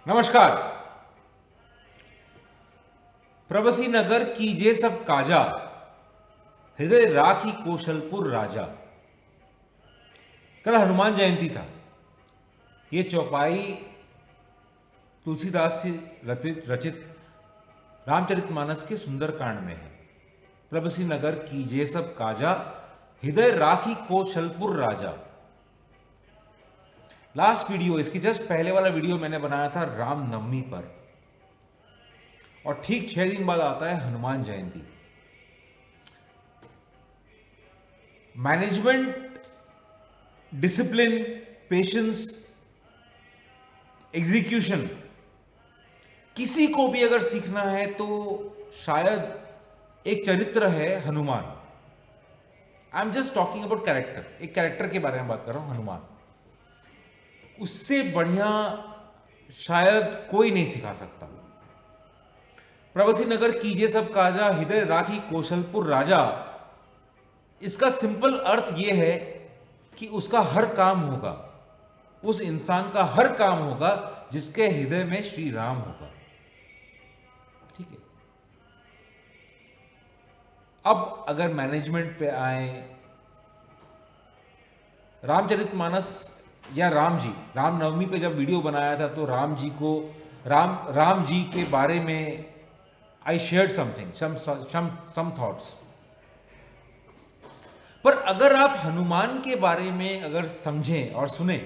नमस्कार। प्रबसी नगर कीजे सब काजा, हृदय राखी कौशलपुर राजा। कल हनुमान जयंती था। ये चौपाई तुलसीदास से रचित रामचरितमानस के सुंदरकांड में है। प्रबसी नगर कीजे सब काजा, हृदय राखी कौशलपुर राजा। लास्ट वीडियो, इसकी जस्ट पहले वाला वीडियो मैंने बनाया था रामनवमी पर, और ठीक 6 दिन बाद आता है Hanuman Jayanti. Management, discipline, patience, execution, किसी को भी अगर सीखना है तो शायद एक चरित्र है Hanuman. I am just talking about character, एक कैरेक्टर के बारे में बात कर रहा हूं, हनुमान। उससे बढ़िया शायद कोई नहीं सिखा सकता। प्रबसी नगर कीजे सब काजा, हृदय राखी कौशलपुर राजा। इसका सिंपल अर्थ यह है कि उसका हर काम होगा, उस इंसान का हर काम होगा जिसके हृदय में श्री राम होगा। ठीक है। अब अगर मैनेजमेंट पे आए, रामचरितमानस या राम जी, रामनवमी पे जब वीडियो बनाया था तो राम जी को राम जी के बारे में I shared something, some thoughts. पर अगर आप हनुमान के बारे में अगर समझें और सुने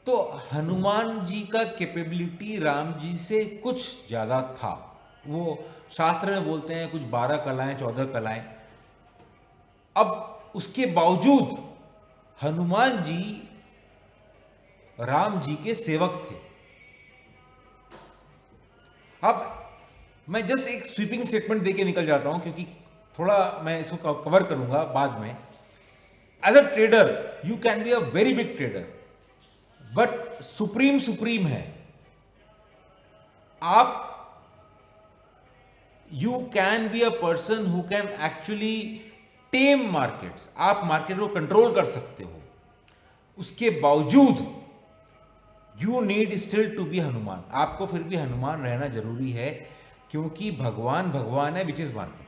तो हनुमान जी का कैपेबिलिटी राम जी से कुछ ज्यादा था। वो शास्त्र में बोलते हैं कुछ 12 कलाएं 14 कलाएं। अब उसके बावजूद हनुमान जी राम जी के सेवक थे। अब मैं जस्ट एक स्वीपिंग स्टेटमेंट देके निकल जाता हूं, क्योंकि थोड़ा मैं इसको कवर करूंगा बाद में। As a trader you can be a very big trader, but supreme है आप। You can be a person who can actually tame markets. आप मार्केट को कंट्रोल कर सकते हो। उसके बावजूद you need still to be Hanuman. आपको फिर भी हनुमान रहना जरूरी है, क्योंकि भगवान भगवान है, विच इज मार्केट।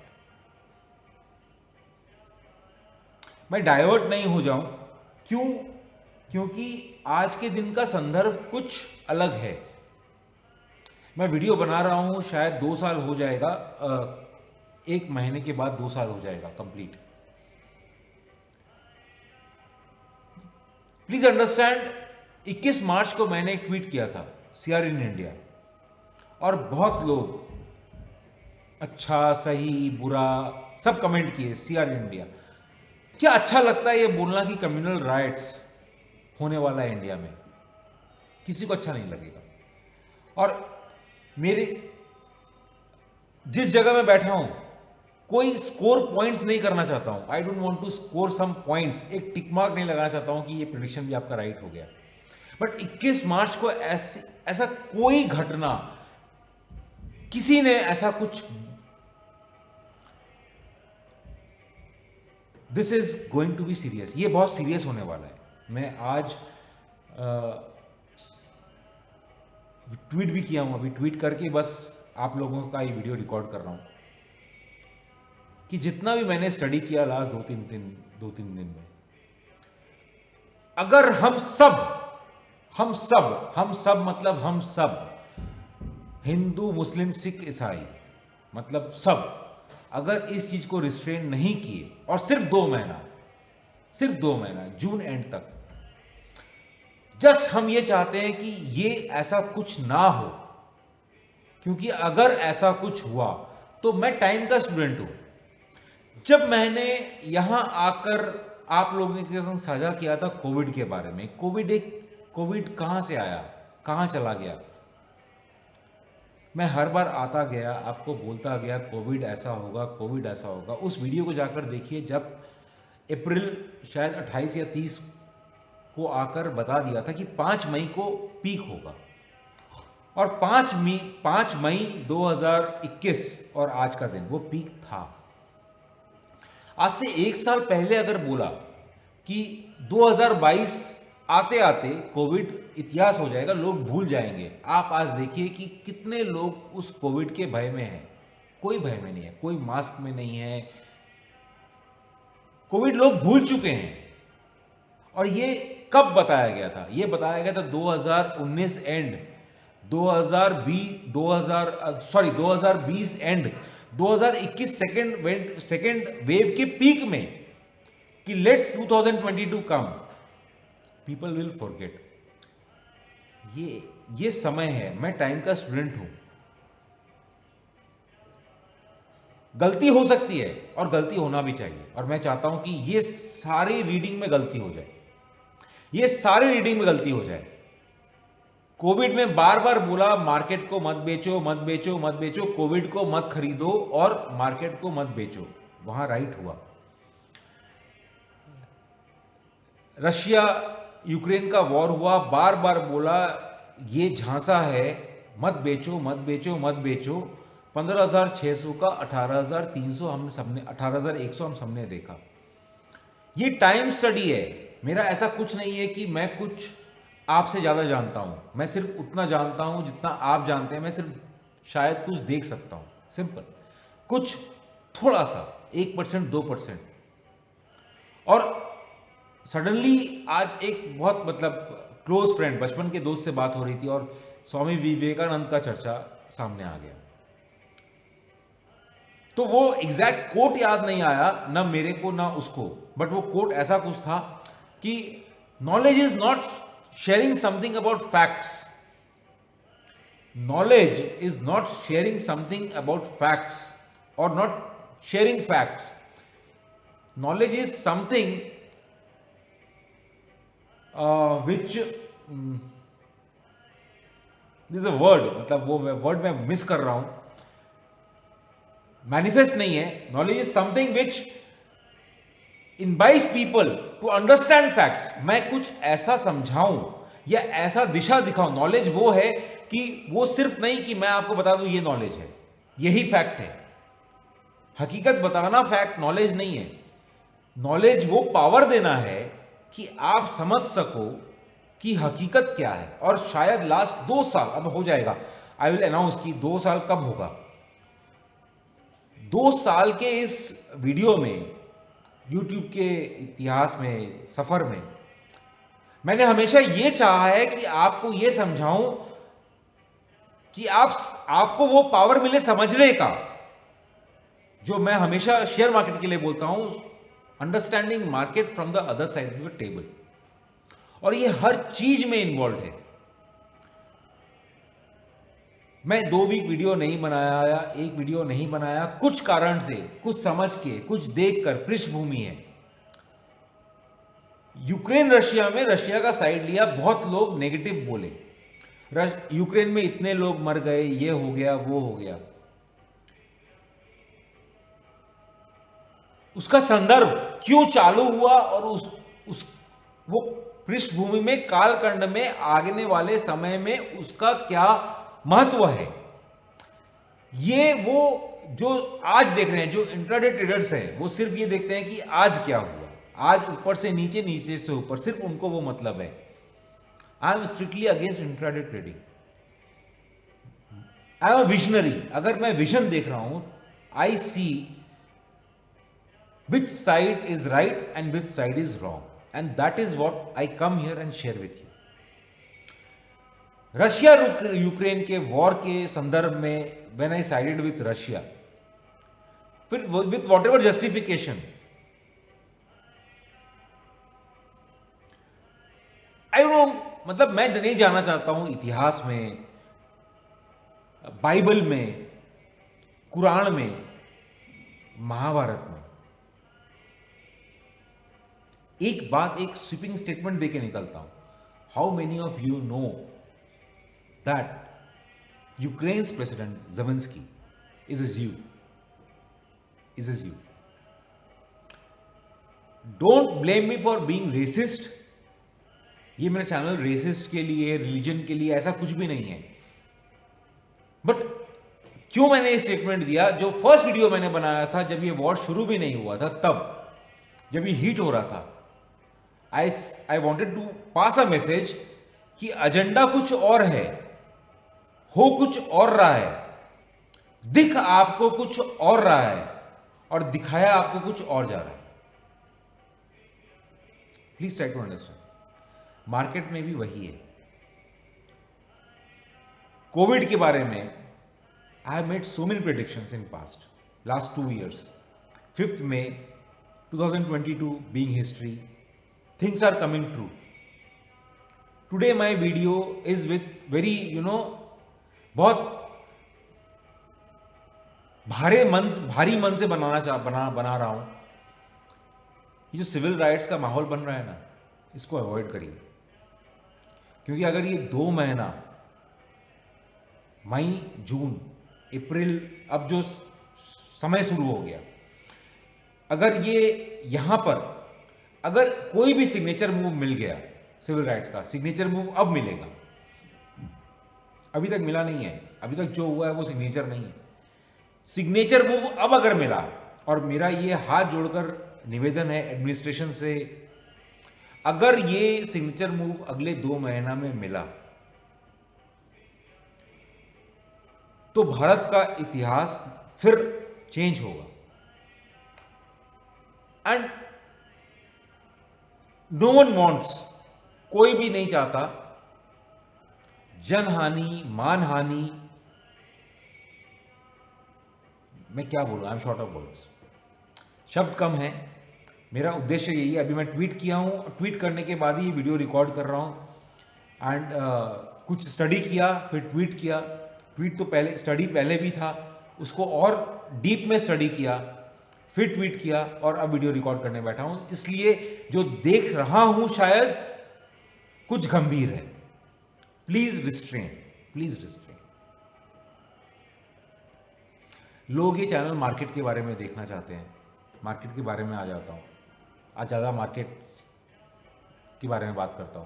मैं डाइवर्ट नहीं हो जाऊं, क्यों? क्योंकि आज के दिन का संदर्भ कुछ अलग है। मैं वीडियो बना रहा हूं, शायद 2 साल हो जाएगा, 1 महीने के बाद 2 साल हो जाएगा कंप्लीट। प्लीज अंडरस्टैंड, 21 मार्च को मैंने एक ट्वीट किया था सीआर इन इंडिया, और बहुत लोग अच्छा सही बुरा सब कमेंट किए सीआर इन इंडिया। क्या अच्छा लगता है ये बोलना कि कम्युनल राइट्स होने वाला है इंडिया में? किसी को अच्छा नहीं लगेगा। और मेरे जिस जगह मैं बैठा हूं, कोई स्कोर पॉइंट्स नहीं करना चाहता हूं। I don't want to score some points, एक टिक मार्क नहीं लगाना चाहता हूं कि ये प्रेडिक्शन भी आपका राइट हो गया। बट 21 मार्च को ऐसा कोई घटना, किसी ने ऐसा कुछ, this is going to be serious. ये बहुत सीरियस होने वाला है। मैं आज ट्वीट भी किया हूं, अभी ट्वीट करके बस आप लोगों का ये वीडियो रिकॉर्ड कर रहा हूं कि जितना भी मैंने स्टडी किया लास्ट 2-3 दिन में, अगर हम सब मतलब हम सब, हिंदू मुस्लिम सिख ईसाई, मतलब सब, अगर इस चीज को रिस्ट्रेन नहीं किए, और सिर्फ 2 महीना जून एंड तक, जस्ट हम ये चाहते हैं कि ये ऐसा कुछ ना हो, क्योंकि अगर ऐसा कुछ हुआ तो मैं टाइम का स्टूडेंट हूं। जब मैंने यहां आकर आप लोगों के साथ साझा किया था कोविड के बारे में, कोविड कहां से आया, कहां चला गया, मैं हर बार आता गया, आपको बोलता गया कोविड ऐसा होगा, कोविड ऐसा होगा। उस वीडियो को जाकर देखिए, जब अप्रैल शायद 28 या 30 को आकर बता दिया था कि 5 मई को पीक होगा, और 5 मई 2021 और आज का दिन वो पीक था। आज से 1 साल पहले अगर बोला कि 2022 आते आते कोविड इतिहास हो जाएगा, लोग भूल जाएंगे। आप आज देखिए कि कितने लोग उस कोविड के भय में हैं। कोई भय में नहीं है, कोई मास्क में नहीं है। कोविड लोग भूल चुके हैं। और ये कब बताया गया था? ये बताया गया था 2019 एंड 2020 एंड 2021 सेकेंड वेव के पीक में कि let 2022 come, people will forget. ये समय है। मैं टाइम का स्टूडेंट हूं। गलती हो सकती है और गलती होना भी चाहिए, और मैं चाहता हूं कि ये सारी रीडिंग में गलती हो जाए, ये सारी रीडिंग में गलती हो जाए। कोविड में बार बार बोला मार्केट को मत बेचो, मत बेचो, मत बेचो, कोविड को मत खरीदो और मार्केट को मत बेचो। वहां राइट हुआ। रशिया यूक्रेन का वॉर हुआ, बार बार बोला ये झांसा है, मत बेचो, मत बेचो, मत बेचो। 15,600 का 18,300 हम सबने, 18,100 हम सबने देखा। ये टाइम स्टडी है। मेरा ऐसा कुछ नहीं है कि मैं कुछ आपसे ज्यादा जानता हूं। मैं सिर्फ उतना जानता हूं जितना आप जानते हैं। मैं सिर्फ शायद कुछ देख सकता हूं, सिंपल, कुछ थोड़ा सा 1%, 2%। और सडनली आज एक बहुत क्लोज फ्रेंड, बचपन के दोस्त से बात हो रही थी और स्वामी विवेकानंद का चर्चा सामने आ गया। तो वो एग्जैक्ट कोट याद नहीं आया, ना मेरे को ना उसको, बट वो कोट ऐसा कुछ था कि knowledge is not sharing something about facts, knowledge is not sharing something about facts और not sharing facts. Knowledge is something which this a word, वो वर्ड मैं मिस कर रहा हूं, मैनिफेस्ट नहीं है। Knowledge is something which invites people to understand facts. मैं कुछ ऐसा समझाऊं या ऐसा दिशा दिखाऊं। नॉलेज वो है कि वो सिर्फ नहीं कि मैं आपको बता दूं ये नॉलेज है, यही फैक्ट है। हकीकत बताना फैक्ट नॉलेज नहीं है। नॉलेज वो पावर देना है कि आप समझ सको कि हकीकत क्या है। और शायद लास्ट 2 साल, अब हो जाएगा, आई विल अनाउंस कि 2 साल कब होगा। 2 साल के इस वीडियो में, यूट्यूब के इतिहास में, सफर में, मैंने हमेशा यह चाहा है कि आपको यह समझाऊं कि आपको वो पावर मिले समझने का, जो मैं हमेशा शेयर मार्केट के लिए बोलता हूं, understanding market from the other side of the table. और ये हर चीज में इन्वॉल्व है। मैं 2 वीक वीडियो नहीं बनाया या 1 वीडियो नहीं बनाया, कुछ कारण से, कुछ समझ के, कुछ देखकर, पृष्ठभूमि है। यूक्रेन रशिया में रशिया का साइड लिया, बहुत लोग नेगेटिव बोले, यूक्रेन में इतने लोग मर गए, ये हो गया, वो हो गया। उसका संदर्भ क्यों चालू हुआ और वो पृष्ठभूमि में, कालखंड में, आगने वाले समय में उसका क्या महत्व है, ये वो जो आज देख रहे हैं, जो इंट्राडे ट्रेडर्स हैं, वो सिर्फ ये देखते हैं कि आज क्या हुआ, आज ऊपर से नीचे, नीचे से ऊपर, सिर्फ उनको वो मतलब है। I am strictly against intraday trading. I am a visionary. अगर मैं विजन देख रहा हूं, आई सी which side is right and which side is wrong, and that is what I come here and share with you. Russia Ukraine के war के संदर्भ में, when I sided with Russia, फिर with whatever justification, I don't, मैं नहीं जानना चाहता हूं इतिहास में, बाइबल में, कुरान में, महाभारत में। एक बात, एक स्वीपिंग स्टेटमेंट देके निकलता हूं। How many of you know that Ukraine's president Zelensky is a Jew, don't blame me for being racist. ये मेरा चैनल रेसिस्ट के लिए, रिलीजन के लिए, ऐसा कुछ भी नहीं है। बट क्यों मैंने ये स्टेटमेंट दिया? जो फर्स्ट वीडियो मैंने बनाया था, जब ये वॉर शुरू भी नहीं हुआ था, तब जब ये हीट हो रहा था, I wanted to pass a message कि एजेंडा कुछ और है, हो कुछ और रहा है, दिख आपको कुछ और रहा है और दिखाया आपको कुछ और जा रहा है। Please try to understand. Market में भी वही है। कोविड के बारे में I have made so many predictions in past last 2 years. 5th May 2022 being history, things are coming true. Today my video is with very बहुत भारी मन से बना रहा हूं। ये जो सिविल राइट्स का माहौल बन रहा है ना, इसको अवॉइड करिए। क्योंकि अगर ये 2 महीना मई, जून, अप्रैल, अब जो समय शुरू हो गया, अगर ये यहां पर अगर कोई भी सिग्नेचर मूव मिल गया, सिविल राइट्स का सिग्नेचर मूव अब मिलेगा, अभी तक मिला नहीं है। अभी तक जो हुआ है वो सिग्नेचर नहीं है। सिग्नेचर मूव अब अगर मिला, और मेरा ये हाथ जोड़कर निवेदन है एडमिनिस्ट्रेशन से, अगर ये सिग्नेचर मूव अगले 2 महीना में मिला तो भारत का इतिहास फिर चेंज होगा। एंड नो वन वॉन्ट्स, कोई भी नहीं चाहता जनहानि, मानहानि, मैं क्या बोलूं, I am short of words, शब्द कम है। मेरा उद्देश्य यही है। अभी मैं ट्वीट किया हूं, ट्वीट करने के बाद ही ये वीडियो रिकॉर्ड कर रहा हूं। एंड कुछ स्टडी किया, फिर ट्वीट किया। ट्वीट तो पहले, स्टडी पहले भी था, उसको और डीप में स्टडी किया, फिर ट्वीट किया, और अब वीडियो रिकॉर्ड करने बैठा हूं। इसलिए जो देख रहा हूं शायद कुछ गंभीर है। Please restrain, please restrain. लोग ये चैनल मार्केट के बारे में देखना चाहते हैं, मार्केट के बारे में आ जाता हूं, आज ज़्यादा मार्केट के बारे में बात करता हूं।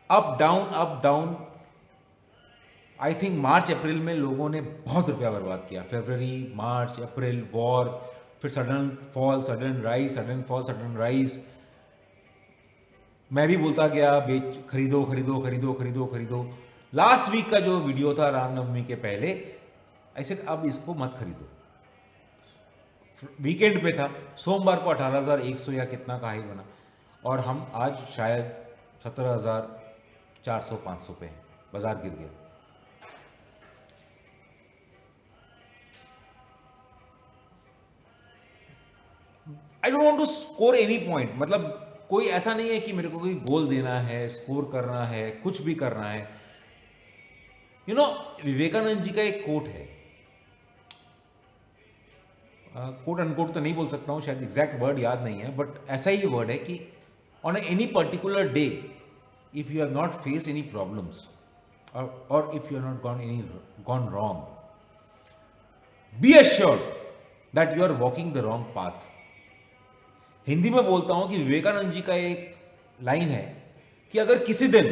Up down. I think March April में लोगों ने बहुत रुपया बर्बाद किया। फरवरी, मार्च, अप्रैल, वॉर, फिर sudden fall, sudden rise, sudden fall, sudden rise. मैं भी बोलता गया, बेच, खरीदो खरीदो खरीदो खरीदो खरीदो। लास्ट वीक का जो वीडियो था रामनवमी के पहले, ऐसे अब इसको मत खरीदो। वीकेंड पे था, सोमवार को 18,100 या कितना का हाई बना, और हम आज शायद 17,400-500 पे हैं। बाजार गिर गया। I don't want to score any point, मतलब कोई ऐसा नहीं है कि मेरे को कोई गोल देना है, स्कोर करना है, कुछ भी करना है। विवेकानंद जी का एक कोट है, कोट अनकोट तो नहीं बोल सकता हूं, शायद एग्जैक्ट वर्ड याद नहीं है, बट ऐसा ही वर्ड है कि on any particular day if you have not face any problems और if you are not gone wrong, be assured that you are walking the wrong path. Hindi में बोलता हूं कि विवेकानंद जी का एक लाइन है कि अगर किसी दिन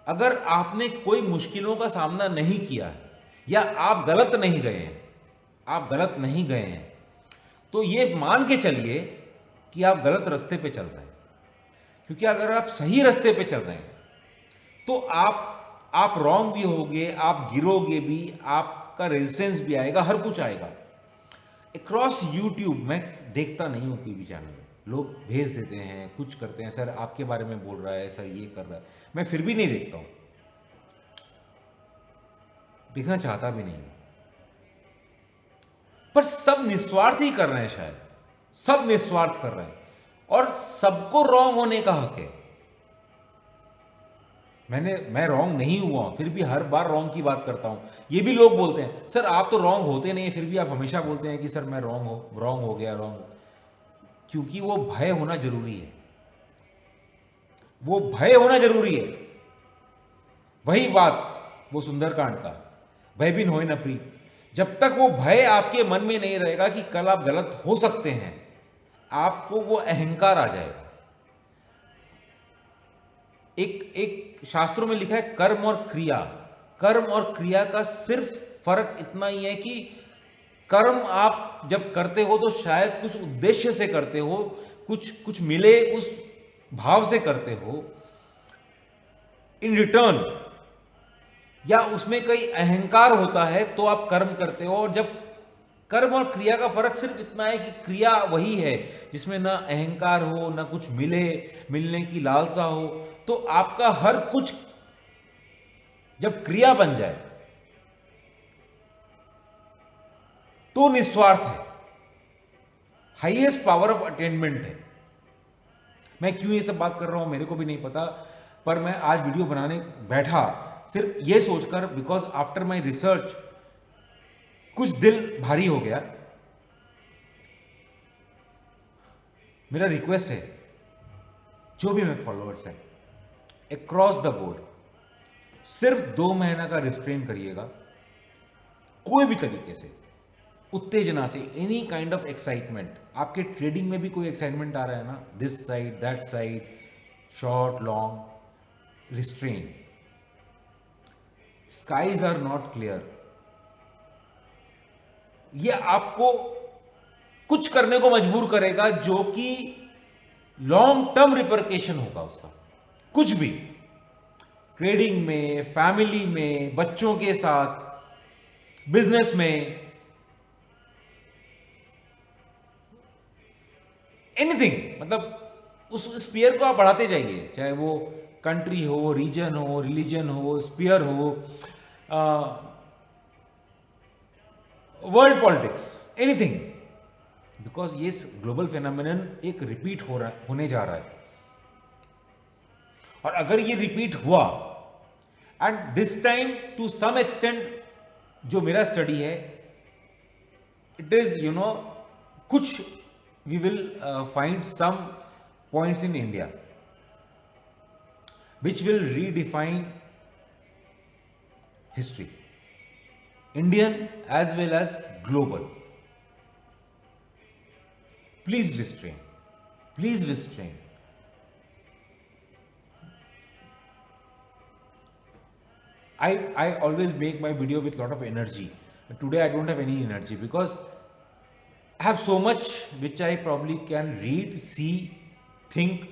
अगर आपने कोई मुश्किलों का सामना नहीं किया है, या आप गलत नहीं गए हैं, तो ये मान के चलिए कि आप गलत रास्ते पे चल रहे हैं। क्योंकि अगर आप सही रास्ते पे चल रहे हैं तो आप रॉन्ग भी होगे, आप गिरोगे भी, आपका रेजिस्टेंस भी आएगा, हर कुछ आएगा। अक्रॉस यूट्यूब मैं देखता नहीं हूं कोई भी चैनल, लोग भेज देते हैं, कुछ करते हैं, सर आपके बारे में बोल रहा है, सर ये कर रहा है, मैं फिर भी नहीं देखता हूं, देखना चाहता भी नहीं। पर सब निस्वार्थ ही कर रहे हैं, शायद सब निस्वार्थ कर रहे हैं, और सबको रॉन्ग होने का हक है। मैं रॉन्ग नहीं हुआ, फिर भी हर बार रॉन्ग की बात करता हूं। ये भी लोग बोलते हैं, सर आप तो रॉन्ग होते नहीं, फिर भी आप हमेशा बोलते हैं कि सर मैं रॉन्ग हो गया। क्योंकि वो भय होना जरूरी है, वो भय होना जरूरी है। वही बात वो सुंदरकांड का, भय बिन होए न प्रीत। जब तक वो भय आपके मन में नहीं रहेगा कि कल आप गलत हो सकते हैं, आपको वो अहंकार आ जाएगा। एक शास्त्रों में लिखा है कर्म और क्रिया का सिर्फ फर्क इतना ही है कि कर्म आप जब करते हो तो शायद कुछ उद्देश्य से करते हो, कुछ मिले उस भाव से करते हो, इन रिटर्न, या उसमें कई अहंकार होता है तो आप कर्म करते हो। और जब कर्म और क्रिया का फर्क सिर्फ इतना है कि क्रिया वही है जिसमें ना अहंकार हो, ना कुछ मिलने की लालसा हो, तो आपका हर कुछ जब क्रिया बन जाए तो निस्वार्थ है, हाईएस्ट पावर ऑफ अटेनमेंट है। मैं क्यों ये सब बात कर रहा हूं मेरे को भी नहीं पता, पर मैं आज वीडियो बनाने बैठा सिर्फ ये सोचकर, बिकॉज आफ्टर माई रिसर्च कुछ दिल भारी हो गया। मेरा रिक्वेस्ट है, जो भी मेरे फॉलोअर्स हैं अक्रॉस द बोर्ड, सिर्फ 2 महीना का रिस्ट्रेन करिएगा, कोई भी तरीके से, उत्तेजना से, एनी काइंड ऑफ एक्साइटमेंट। आपके ट्रेडिंग में भी कोई एक्साइटमेंट आ रहा है ना, this side that side, short long, restrain. Skies are not clear. ये आपको कुछ करने को मजबूर करेगा जो कि लॉन्ग टर्म रिपरकेशन होगा उसका, कुछ भी, ट्रेडिंग में, फैमिली में, बच्चों के साथ, बिजनेस में, एनीथिंग। मतलब उस स्पीयर को आप बढ़ाते जाइए, चाहे वो कंट्री हो, रीजन हो, रिलीजन हो, स्पीयर हो, वर्ल्ड पॉलिटिक्स, एनीथिंग, बिकॉज ये ग्लोबल फेनोमेनन एक रिपीट होने जा रहा है। और अगर ये रिपीट हुआ, and this time to some extent, जो मेरा स्टडी है, इट इज कुछ we will find some points in India which will redefine history, Indian as well as global. Please restrain. Please restrain. I always make my video with lot of energy. Today I don't have any energy because I have so much which I probably can read, see, think.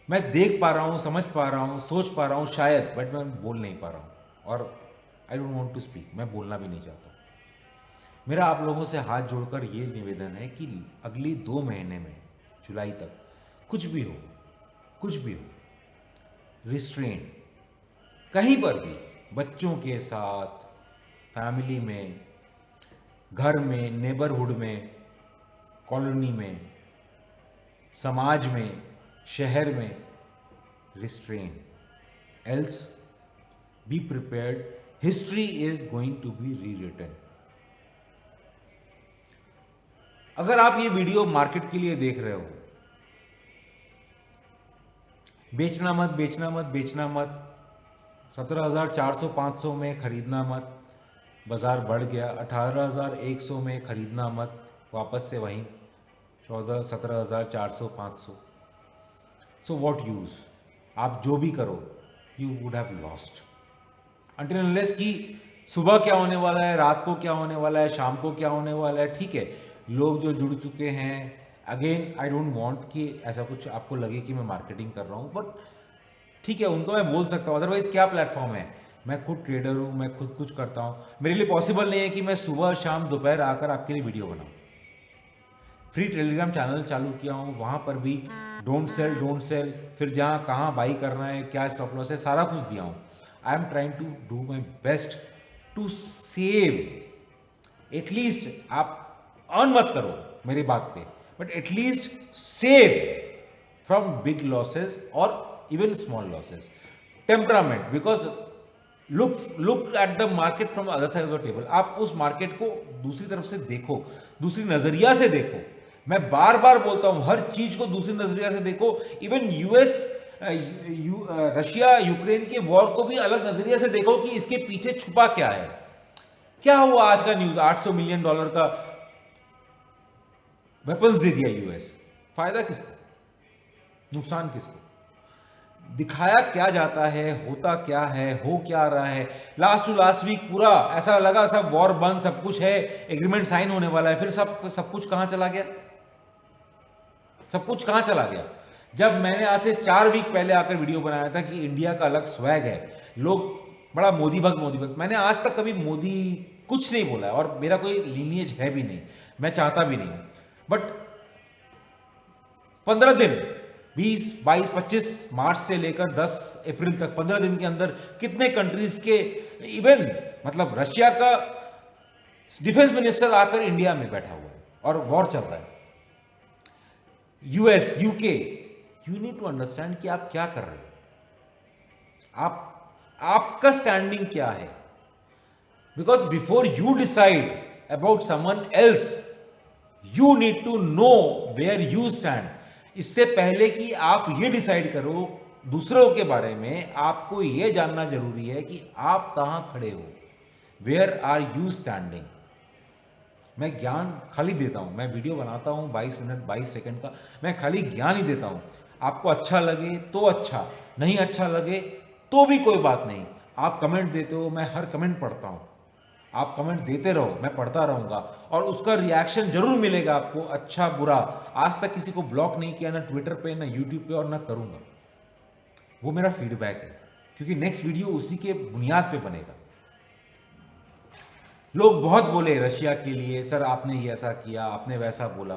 मैं देख पा रहा हूँ, समझ पा रहा हूँ, सोच पा रहा हूँ शायद, बट मैं बोल नहीं पा रहा हूँ। और I don't want to speak, मैं बोलना भी नहीं चाहता। मेरा आप लोगों से हाथ जोड़कर ये निवेदन है कि अगली 2 महीने में, जुलाई तक, कुछ भी हो, रिस्ट्रेन, कहीं पर भी, बच्चों के साथ, फैमिली में, घर में, नेबरहुड में, कॉलोनी में, समाज में, शहर में, restrain, else be prepared, history is going to be rewritten. अगर आप ये वीडियो मार्केट के लिए देख रहे हो, बेचना मत, बेचना मत, बेचना मत, 17,400-500 में खरीदना मत, बाजार बढ़ गया 18,100 में खरीदना मत, वापस से वहीं 17,400-500। सो व्हाट यूज, आप जो भी करो, you would have lost until unless कि सुबह क्या होने वाला है, रात को क्या होने वाला है, शाम को क्या होने वाला है। ठीक है, लोग जो जुड़ चुके हैं, अगेन आई डोंट वांट कि ऐसा कुछ आपको लगे कि मैं मार्केटिंग कर रहा हूँ, बट ठीक है, उनको मैं बोल सकता हूँ। अदरवाइज क्या प्लेटफॉर्म है, मैं खुद ट्रेडर हूँ, मैं खुद कुछ करता हूँ, मेरे लिए पॉसिबल नहीं है कि मैं सुबह शाम दोपहर आकर आपके लिए वीडियो बनाऊँ। फ्री टेलीग्राम चैनल चालू किया हूँ, वहाँ पर भी डोंट सेल, फिर जहाँ कहाँ बाई करना है, क्या स्टॉप लॉस है, सारा कुछ दिया हूँ। I am trying to do my best to save, at least आप अर्न मत करो मेरी बात पे, but at least save from big losses और even small losses. Temperament, because look at the market from other side of the table. आप उस market को दूसरी तरफ से देखो, दूसरी नजरिया से देखो। मैं बार बार बोलता हूं, हर चीज को दूसरी नजरिया से देखो। इवन रशिया यूक्रेन के वॉर को भी अलग नजरिया से देखो कि इसके पीछे छुपा क्या है। क्या हुआ आज का न्यूज, $800 मिलियन का वेपन्स दे दिया यूएस, फायदा किसको, नुकसान किसको? दिखाया क्या जाता है, होता क्या है, हो क्या रहा है। लास्ट टू लास्ट वीक पूरा ऐसा लगा सब वॉर बंद, सब कुछ है, एग्रीमेंट साइन होने वाला है, फिर सब कुछ कहां चला गया? सब कुछ कहां चला गया? जब मैंने आज से 4 वीक पहले आकर वीडियो बनाया था कि इंडिया का अलग स्वैग है, लोग बड़ा मोदी भक्त, मैंने आज तक कभी मोदी कुछ नहीं बोला और मेरा कोई लीनिएज है भी नहीं, मैं चाहता भी नहीं। बट 15 दिन, 20, 22, 25 मार्च से लेकर 10 अप्रैल तक 15 दिन के अंदर कितने कंट्रीज के, इवन मतलब रशिया का डिफेंस मिनिस्टर आकर इंडिया में बैठा हुआ है और वॉर चल रहा है। US, UK, you need to understand कि आप क्या कर रहे हो, आपका स्टैंडिंग क्या है। Because before you decide about someone else, you need to know where you stand. इससे पहले कि आप ये डिसाइड करो दूसरों के बारे में, आपको यह जानना जरूरी है कि आप कहां खड़े हो, वेयर आर यू स्टैंडिंग। मैं ज्ञान खाली देता हूं, मैं वीडियो बनाता हूं 22 मिनट 22 सेकंड का, मैं खाली ज्ञान ही देता हूं। आपको अच्छा लगे तो अच्छा, नहीं अच्छा लगे तो भी कोई बात नहीं। आप कमेंट देते हो, मैं हर कमेंट पढ़ता हूं, आप कमेंट देते रहो, मैं पढ़ता रहूंगा और उसका रिएक्शन जरूर मिलेगा आपको, अच्छा बुरा। आज तक किसी को ब्लॉक नहीं किया, ना ट्विटर पे, ना यूट्यूब पे, और ना करूंगा। वो मेरा फीडबैक है, क्योंकि नेक्स्ट वीडियो उसी के बुनियाद पे बनेगा। लोग बहुत बोले रशिया के लिए, सर आपने ये ऐसा किया, आपने वैसा बोला।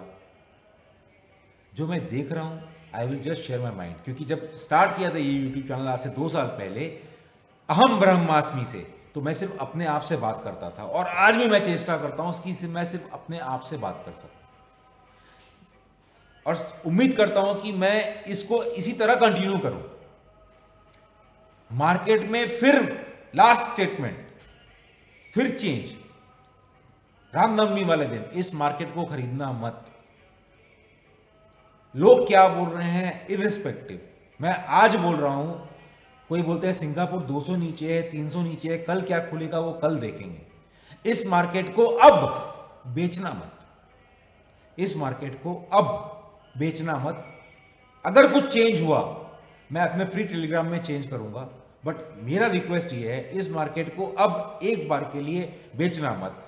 जो मैं देख रहा हूं, I will just share my mind. क्योंकि जब स्टार्ट किया था ये यूट्यूब चैनल आज से 2 साल पहले, अहम ब्रह्मास्मि से, तो मैं सिर्फ अपने आप से बात करता था और आज भी मैं चेष्टा करता हूं कि मैं सिर्फ अपने आप से बात कर सकूं, और उम्मीद करता हूं कि मैं इसको इसी तरह कंटिन्यू करूं। मार्केट में फिर लास्ट स्टेटमेंट, फिर चेंज, रामनवमी वाले दिन इस मार्केट को खरीदना मत। लोग क्या बोल रहे हैं इररिस्पेक्टिव, मैं आज बोल रहा हूं। कोई बोलते हैं सिंगापुर 200 नीचे है, 300 नीचे है, कल क्या खुलेगा वो कल देखेंगे। इस मार्केट को अब बेचना मत, इस मार्केट को अब बेचना मत। अगर कुछ चेंज हुआ मैं अपने फ्री टेलीग्राम में चेंज करूंगा, बट मेरा रिक्वेस्ट ये है, इस मार्केट को अब एक बार के लिए बेचना मत।